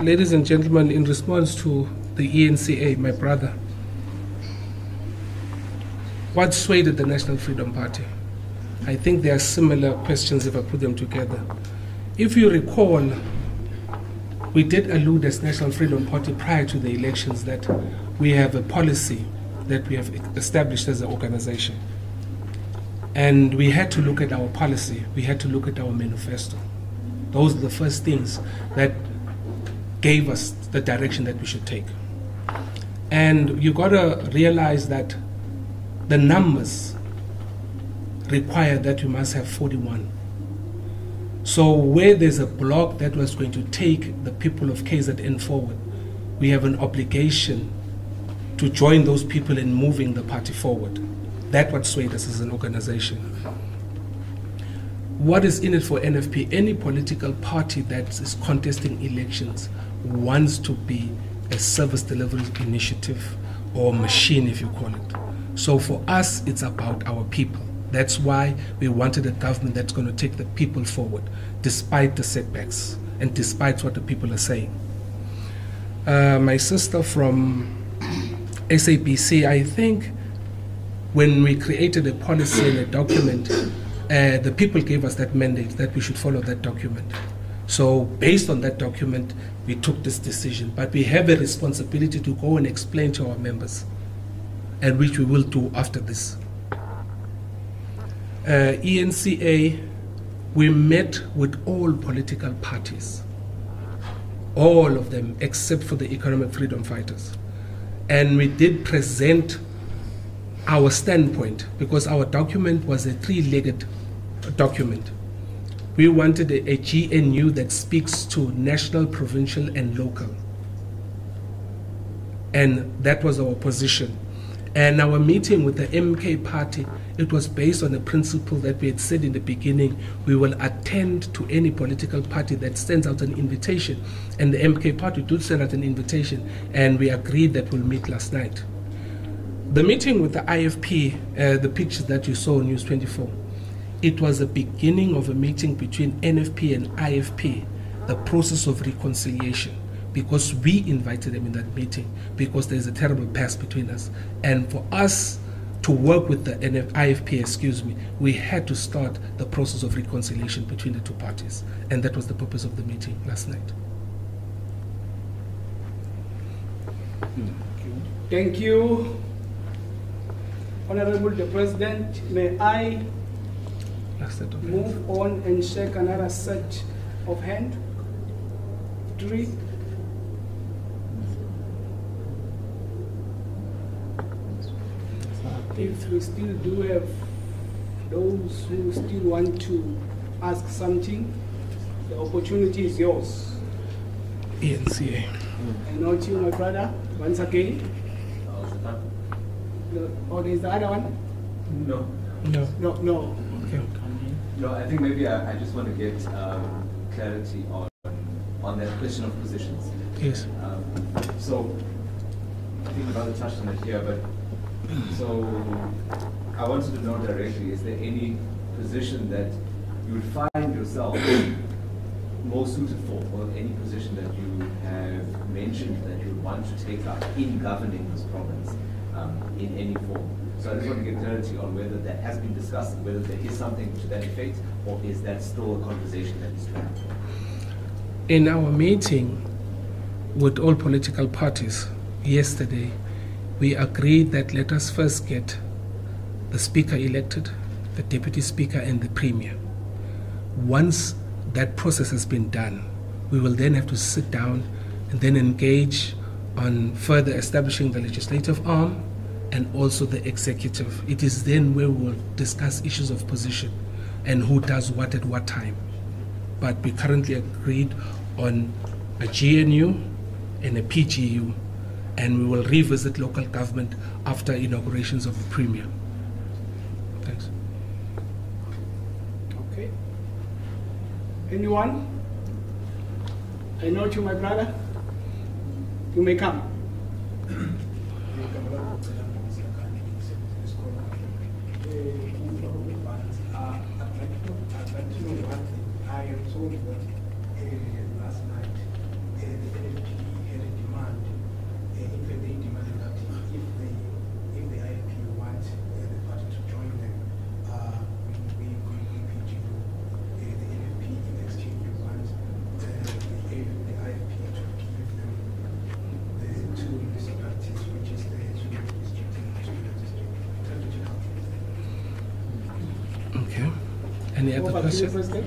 ladies and gentlemen, in response to the ENCA, my brother, what swayed the National Freedom Party? I think there are similar questions if I put them together. If you recall, we did allude as National Freedom Party prior to the elections that we have a policy that we have established as an organization. And we had to look at our policy, we had to look at our manifesto. Those are the first things that gave us the direction that we should take. And you gotta realize that the numbers require that you must have 41. So where there's a bloc that was going to take the people of KZN forward, we have an obligation to join those people in moving the party forward. That's what swayed us as an organization. What is in it for NFP? Any political party that is contesting elections wants to be a service delivery initiative or machine, if you call it. So for us, it's about our people. That's why we wanted a government that's going to take the people forward, despite the setbacks and despite what the people are saying. My sister from SABC, I think when we created a policy and a document, the people gave us that mandate that we should follow that document. So based on that document, we took this decision. But we have a responsibility to go and explain to our members, and which we will do after this. ENCA, we met with all political parties, all of them except for the economic freedom fighters. And we did present our standpoint because our document was a three-legged document. We wanted a GNU that speaks to national, provincial, and local. And that was our position. And our meeting with the MK party, it was based on the principle that we had said in the beginning, we will attend to any political party that sends out an invitation. And the MK party did send out an invitation, and we agreed that we'll meet last night. The meeting with the IFP, the pictures that you saw on News 24, it was the beginning of a meeting between NFP and IFP, the process of reconciliation. Because we invited them in that meeting, because there's a terrible past between us. And for us to work with the IFP, we had to start the process of reconciliation between the two parties. And that was the purpose of the meeting last night. Thank you. Honorable the President, may I move on and shake another set of hand? 3. If we still do have those who still want to ask something, the opportunity is yours. ENCA. I note you, my brother, once again. Or is the other one? No. No. Okay. No, I think maybe I just want to get clarity on that question of positions. Yes. So I think my brother touched on it here, but so I wanted to know directly, is there any position that you would find yourself more suited for, or any position that you have mentioned that you would want to take up in governing this province in any form? So I just want to get clarity on whether that has been discussed, whether there is something to that effect, or is that still a conversation that is to happen? In our meeting with all political parties yesterday, we agreed that let us first get the Speaker elected, the Deputy Speaker, and the Premier. Once that process has been done, we will then have to sit down and then engage on further establishing the legislative arm and also the executive. It is then where we will discuss issues of position and who does what at what time. But we currently agreed on a GNU and a PGU, and we will revisit local government after inaugurations of the Premier. Thanks. Okay. Anyone? I note you, my brother. You may come. I am told that last night the Any other Over to you, questions? President.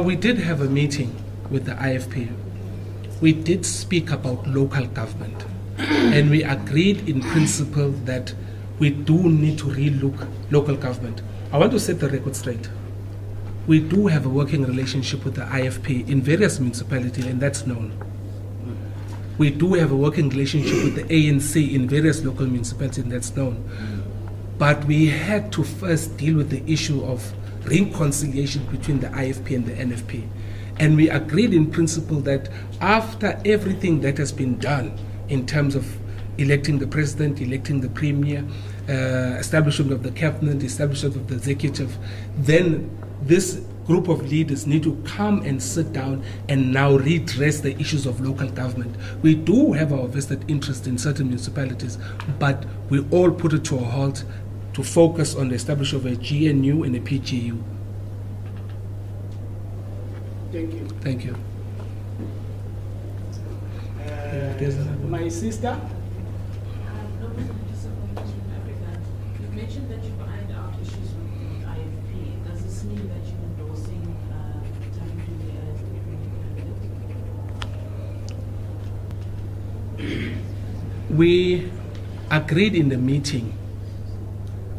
We did have a meeting with the IFP. We did speak about local government, and we agreed in principle that we do need to relook local government. I want to set the record straight. We do have a working relationship with the IFP in various municipalities, and that's known. We do have a working relationship with the ANC in various local municipalities, and that's known. But we had to first deal with the issue of reconciliation between the IFP and the NFP. And we agreed in principle that after everything that has been done in terms of electing the president, electing the premier, establishment of the cabinet, establishment of the executive, then this group of leaders need to come and sit down and now redress the issues of local government. We do have our vested interest in certain municipalities, but we all put it to a halt to focus on the establishment of a GNU and a PGU. Thank you. Thank you. My sister. You mentioned that you've ironed out issues with the IFP. Does this mean that you're endorsing We agreed in the meeting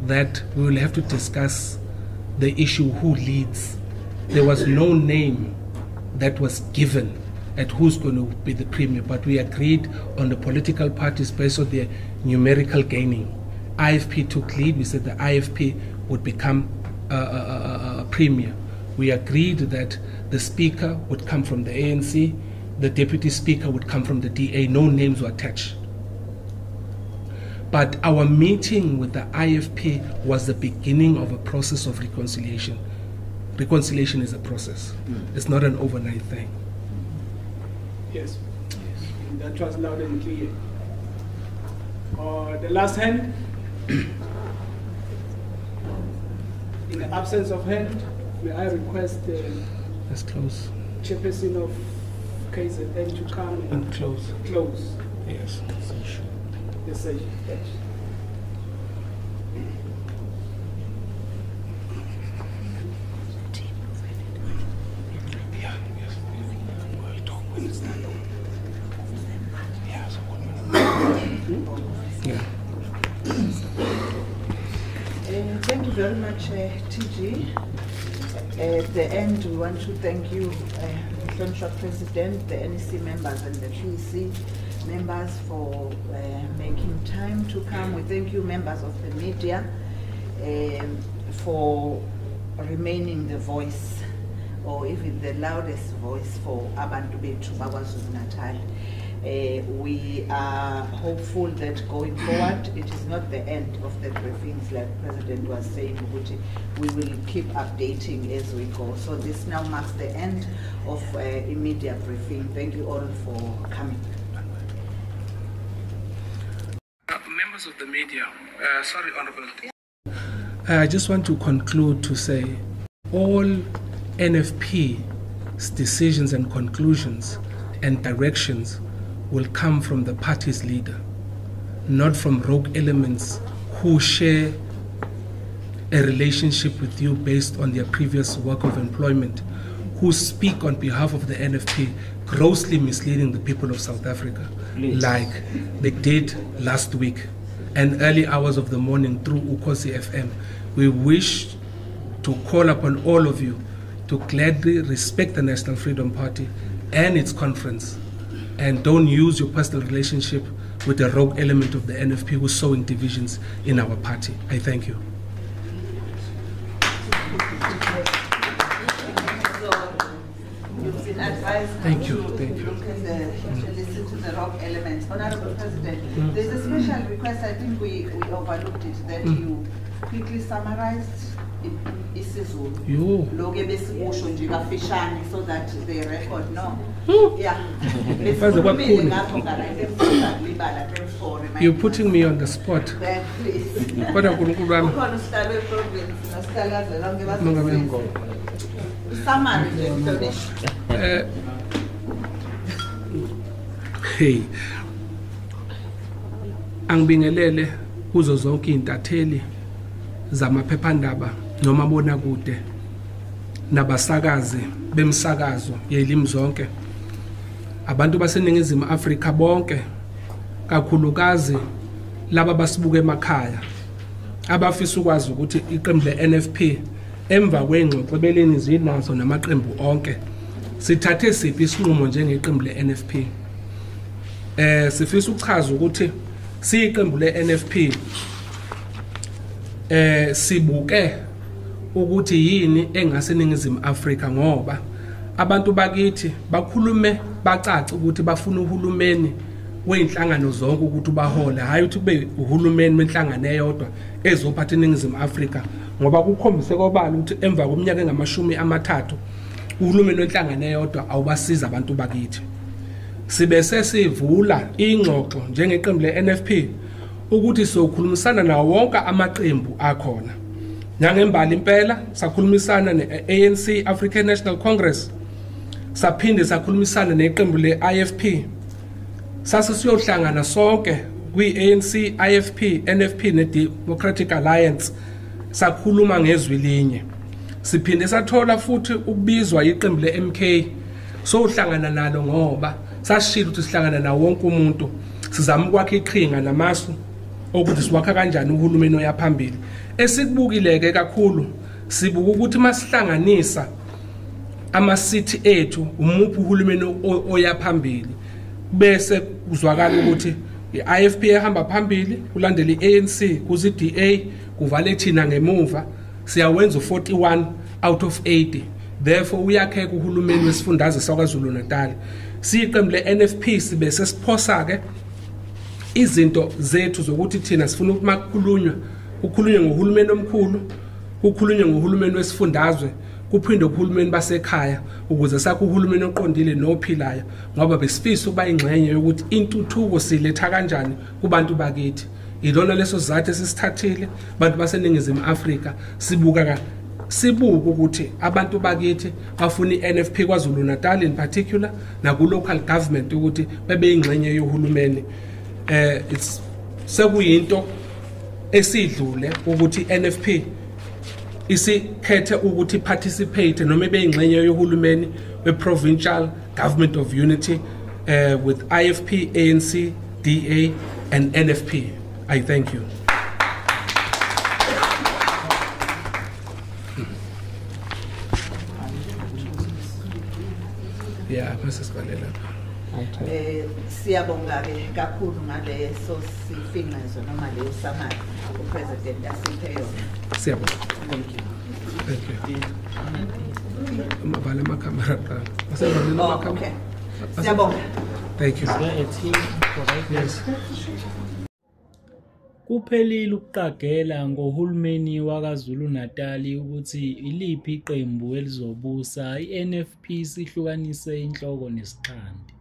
that we will have to discuss the issue who leads. There was no name that was given at who's going to be the premier, but we agreed on the political parties based on their numerical gaining. IFP took lead. We said the IFP would become a premier. We agreed that the speaker would come from the ANC, the deputy speaker would come from the DA. No names were attached. But our meeting with the IFP was the beginning of a process of reconciliation. Reconciliation is a process. It's not an overnight thing. Yes. That was loud and clear. The last hand. In the absence of hand, may I request Let's close. Chairperson of KZN to come And close. close Yes. the session. Yes. Yeah, yes. We'll talk when it's done. Yeah, so yeah. Thank you very much, TG. At the end, we want to thank you, Council President, the NEC members and the PEC members for making time to come. We thank you, members of the media, for remaining the voice, or even the loudest voice for Abantu Bethu KwaZulu-Natal. We are hopeful that going forward, it is not the end of the briefings, like President was saying, which we will keep updating as we go. So this now marks the end of a media briefing. Thank you all for coming. Members of the media, sorry, Honorable. I just want to conclude to say all NFP's decisions and conclusions and directions will come from the party's leader, not from rogue elements who share a relationship with you based on their previous work of employment, who speak on behalf of the NFP, grossly misleading the people of South Africa, like they did last week and early hours of the morning through Ukhosi FM. We wish to call upon all of you to gladly respect the National Freedom Party and its conference, and don't use your personal relationship with the rogue element of the NFP who's sowing divisions in our party. I thank you. You've been advised Thank you, to thank you. look at to listen to the rogue elements. Honorable President, there's a special request, I think we overlooked it, that you quickly summarized isiZulu. You. Loke besikusho nje kafishane so that the record no. Yeah. You're putting me on the spot. Then please. Kodwa uNkulunkulu wami. Ukhona usihlalo weprovince nositakaze lonke Mongameli Ngoma. Summary nje donation. Hey. Angibingelele kuzo zonke intatheli zamaphephandaba noma bona kude nabasakazi bemsakazo yelimi zonke, abantu baseningizimu Afrika bonke, kakhulukazi laba basibuka emakhaya abafisa ukwazi ukuthi iqembu le-NFP emva kwengxoxo beleni zinazo namaqembu onke sithathe siphi isinqumo njengeqembu le-NFP. Sifisa ukuchaza ukuthi siyiqembu le-NFP sibuke ukuthi yini engaseningizimu Afrika, ngoba abantu bakithi bakhulume bacaca ukuthi bafuna uhulumeni weinhlangano zonke ukuthi bahole, hayi ukuthi kube uhulumeni wenhlangano eyodwa ezophatha iningizimu Afrika, ngoba kukhombise kobala ukuthi emva kweminyaka engama-30 uhulumeni wenhlangano eyodwa awubasiza abantu bakithi. Sibese sivula ingxoxo njengeqembu le-NFP ukuthi sokhulumisana nawo wonke amaqembu akhona. Nyangembali impela sakhulumisana ne-ANC African National Congress, saphinde sakhulumisana neqembu le-IFP, sasiyohlangana sonke kwi-ANC, IFP, NFP ne-Democratic Alliance, sakhuluma ngezwi linye. Siphinde sathola futhi ukubizwa iqembu le-MK sohlangana nalo, ngoba sashilo ukuthi sihlangana nawo wonke umuntu, sizama ukwakha iqhinga namasu ukuthi siwakha kanjani uhulumeni oyaphambili. Esikubukileke kakhulu sibuka ukuthi masihlanganisa ama-city ethu umuphi uhulumeni oyaphambili, bese kuzwakala ukuthi i-IFP ehamba phambili, kulandela i-ANC, kuze i-DA, kuvale thina ngemuva, siyawenza u-41 out of 80. Therefore uyakheka uhulumeni wesifundazwe saKwaZulu Natal. Siyiqembu le-NFP sibe sesiphosa-ke izinto zethu zokuthi thina sifuna ukuthi makukhulunywa kukhulunywe ngohulumeni omkhulu, kukhulunywe ngohulumeni wesifundazwe, kuphinde uhulumeni basekhaya, ukuze sakho uhulumeni oqondile nophilayo, ngoba besifisa ukuba ingxenye yokuthi intuthuko siletha kanjani kubantu bakithi. Ilona leso sizathu esisithathile abantu baseningizimu Afrika, sibuka ukuthi abantu bakithi bafuna i-NFP KwaZulu Natal in particular naku-local government ukuthi bebe ingxenye yohulumeni. Sekuyinto esidlule ukuthi i-NFP isikhethe ukuthi participate noma ibe ingxenye yohulumeni we-provincial government of unity with IFP, ANC, DA and NFP. I thank you. Yeah, Mrs. Valela. Siyabonga kakhulu ngaleso sifinqezo noma leyo samari upresident asiphe yona. Siyabonga. Thank you. Thank you. Mabala makamera ka. Okay. Siyabonga. Thank you. Yes. Kuphelile ukuqagela ngohulumeni wakaZulu Natal ukuthi iliphi iqembu elizobusa, i-NFP sihlukanise inhloko nesiqandi.